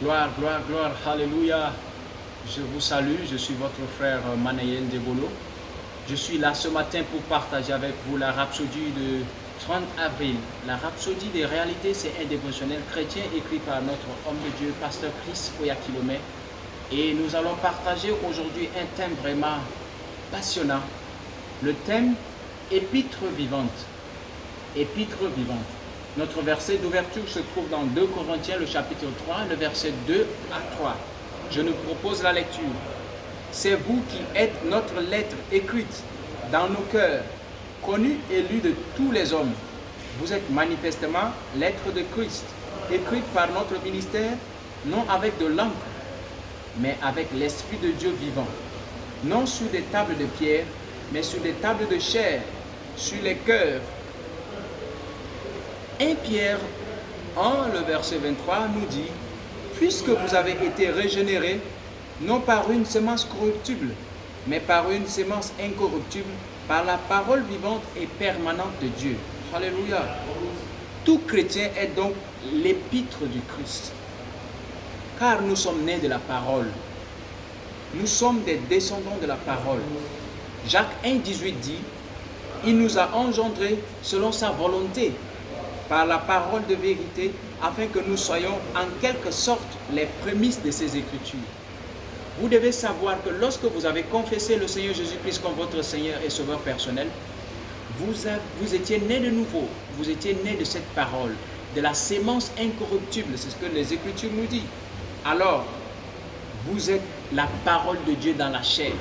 Gloire, gloire, gloire, alléluia. Je vous salue, je suis votre frère Manaël Debolo. Je suis là ce matin pour partager avec vous la rhapsodie de 30 avril. La rhapsodie des réalités, c'est un dévotionnel chrétien écrit par notre homme de Dieu, pasteur Chris Oyakilome. Et nous allons partager aujourd'hui un thème vraiment passionnant. Le thème épître vivante. Épître vivante. Notre verset d'ouverture se trouve dans 2 Corinthiens, le chapitre 3, le verset 2 à 3. Je nous propose la lecture. C'est vous qui êtes notre lettre écrite dans nos cœurs, connue et lue de tous les hommes. Vous êtes manifestement lettre de Christ, écrite par notre ministère, non avec de l'encre, mais avec l'Esprit de Dieu vivant, non sur des tables de pierre, mais sur des tables de chair, sur les cœurs. 1 Pierre 1, le verset 23 nous dit « Puisque vous avez été régénérés, non par une semence corruptible, mais par une semence incorruptible, par la parole vivante et permanente de Dieu. » Alléluia. Tout chrétien est donc l'épître du Christ, car nous sommes nés de la parole. Nous sommes des descendants de la parole. Jacques 1, 18 dit « Il nous a engendrés selon sa volonté, par la parole de vérité, afin que nous soyons en quelque sorte les prémices de ces Écritures. » Vous devez savoir que lorsque vous avez confessé le Seigneur Jésus-Christ comme votre Seigneur et Sauveur personnel, vous étiez né de nouveau, vous étiez né de cette parole, de la sémence incorruptible, c'est ce que les Écritures nous disent. Alors, vous êtes la parole de Dieu dans la chair.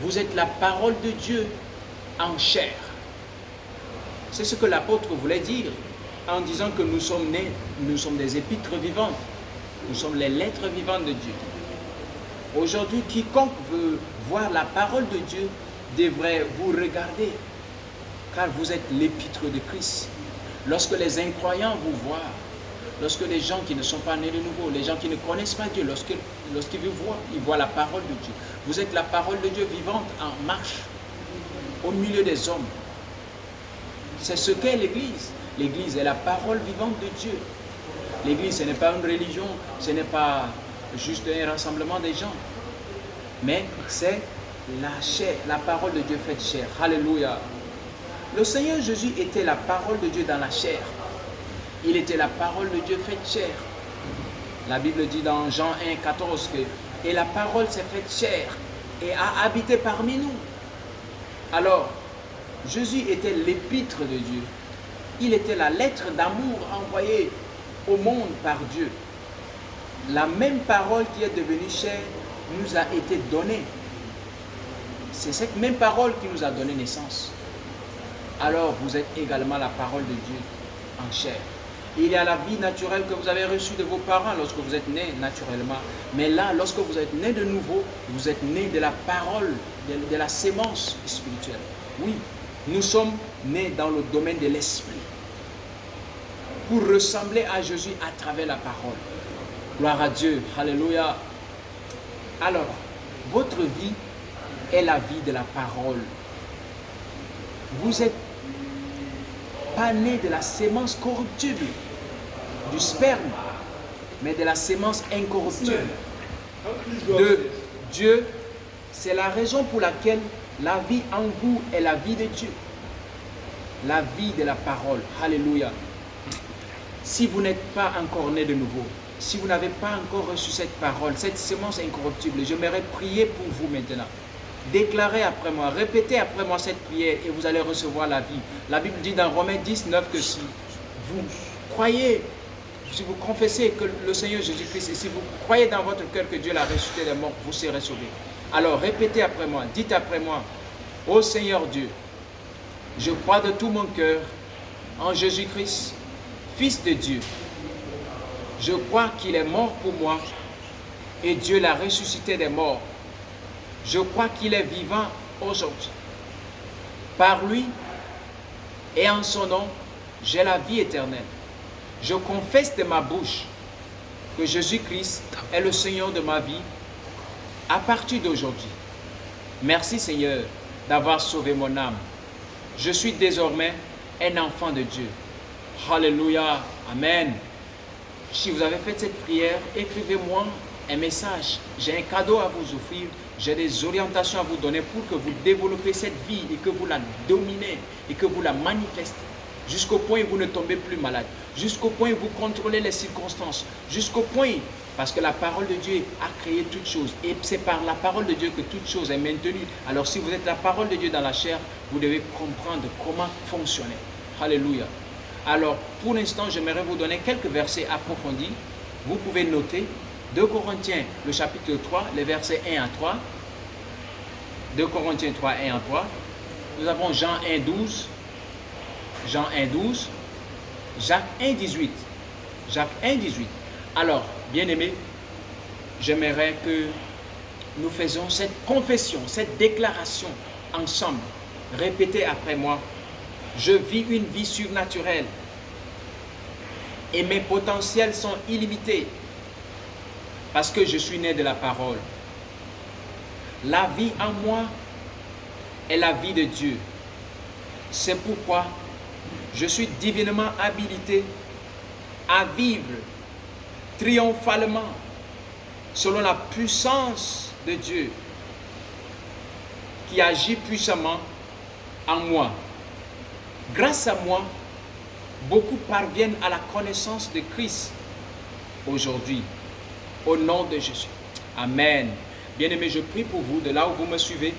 Vous êtes la parole de Dieu en chair. C'est ce que l'apôtre voulait dire en disant que nous sommes nés, nous sommes des épîtres vivantes. Nous sommes les lettres vivantes de Dieu. Aujourd'hui, quiconque veut voir la parole de Dieu devrait vous regarder, car vous êtes l'épître de Christ. Lorsque les incroyants vous voient, lorsque les gens qui ne sont pas nés de nouveau, les gens qui ne connaissent pas Dieu, lorsqu'ils vous voient, ils voient la parole de Dieu. Vous êtes la parole de Dieu vivante en marche, au milieu des hommes. C'est ce qu'est l'Église. L'Église est la parole vivante de Dieu. L'Église, ce n'est pas une religion, ce n'est pas juste un rassemblement des gens, mais c'est la chair, la parole de Dieu faite chair. Alléluia. Le Seigneur Jésus était la parole de Dieu dans la chair. Il était la parole de Dieu faite chair. La Bible dit dans Jean 1, 14 que « Et la parole s'est faite chair et a habité parmi nous. » Alors, Jésus était l'épître de Dieu. Il était la lettre d'amour envoyée au monde par Dieu. La même parole qui est devenue chair nous a été donnée. C'est cette même parole qui nous a donné naissance. Alors vous êtes également la parole de Dieu en chair. Il y a la vie naturelle que vous avez reçue de vos parents lorsque vous êtes nés naturellement. Mais là, lorsque vous êtes nés de nouveau, vous êtes nés de la parole, de la sémence spirituelle. Oui, nous sommes nés dans le domaine de l'esprit pour ressembler à Jésus à travers la parole. Gloire à Dieu, alléluia. Alors, votre vie est la vie de la parole. Vous n'êtes pas né de la sémence corruptible, du sperme, mais de la sémence incorruptible de Dieu. C'est la raison pour laquelle la vie en vous est la vie de Dieu. La vie de la parole. Alléluia. Si vous n'êtes pas encore né de nouveau, si vous n'avez pas encore reçu cette parole, cette sémence incorruptible, j'aimerais prier pour vous maintenant. Déclarez après moi, répétez après moi cette prière et vous allez recevoir la vie. La Bible dit dans Romains 19 que si vous croyez, si vous confessez que le Seigneur Jésus-Christ et si vous croyez dans votre cœur que Dieu l'a ressuscité des morts, vous serez sauvés. Alors répétez après moi, dites après moi, ô Seigneur Dieu, je crois de tout mon cœur en Jésus-Christ, Fils de Dieu. Je crois qu'il est mort pour moi et Dieu l'a ressuscité des morts. Je crois qu'il est vivant aujourd'hui. Par lui et en son nom, j'ai la vie éternelle. Je confesse de ma bouche que Jésus-Christ est le Seigneur de ma vie à partir d'aujourd'hui. Merci Seigneur d'avoir sauvé mon âme. Je suis désormais un enfant de Dieu. Alléluia. Amen. Si vous avez fait cette prière, écrivez-moi un message. J'ai un cadeau à vous offrir. J'ai des orientations à vous donner pour que vous développez cette vie et que vous la dominez et que vous la manifestez. Jusqu'au point où vous ne tombez plus malade. Jusqu'au point où vous contrôlez les circonstances. Jusqu'au point, parce que la parole de Dieu a créé toutes choses. Et c'est par la parole de Dieu que toute chose est maintenue. Alors si vous êtes la parole de Dieu dans la chair, vous devez comprendre comment fonctionner. Alléluia. Alors, pour l'instant, j'aimerais vous donner quelques versets approfondis. Vous pouvez noter 2 Corinthiens, le chapitre 3, les versets 1 à 3. 2 Corinthiens 3, 1 à 3. Nous avons Jean 1, 12. Jean 1, 12. Jacques 1, 18. Jacques 1, 18. Alors, bien-aimés, j'aimerais que nous faisions cette confession, cette déclaration ensemble. Répétez après moi. Je vis une vie surnaturelle et mes potentiels sont illimités parce que je suis né de la parole. La vie en moi est la vie de Dieu. C'est pourquoi je suis divinement habilité à vivre triomphalement selon la puissance de Dieu qui agit puissamment en moi. Grâce à moi, beaucoup parviennent à la connaissance de Christ aujourd'hui, au nom de Jésus. Amen. Bien-aimés, je prie pour vous, de là où vous me suivez,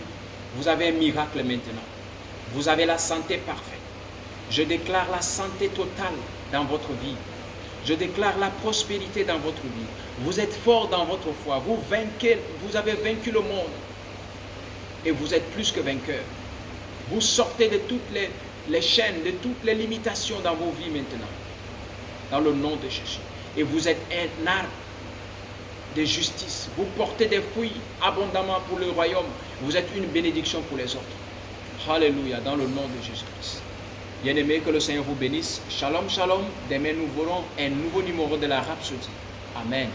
vous avez un miracle maintenant. Vous avez la santé parfaite. Je déclare la santé totale dans votre vie. Je déclare la prospérité dans votre vie. Vous êtes fort dans votre foi. Vous avez vaincu le monde. Et vous êtes plus que vainqueur. Vous sortez de toutes les chaînes, de toutes les limitations dans vos vies maintenant. Dans le nom de Jésus. Et vous êtes un arbre de justice. Vous portez des fruits abondamment pour le royaume. Vous êtes une bénédiction pour les autres. Alléluia, dans le nom de Jésus-Christ. Bien-aimés, que le Seigneur vous bénisse. Shalom, shalom. Demain, nous verrons un nouveau numéro de la Rhapsodie. Amen.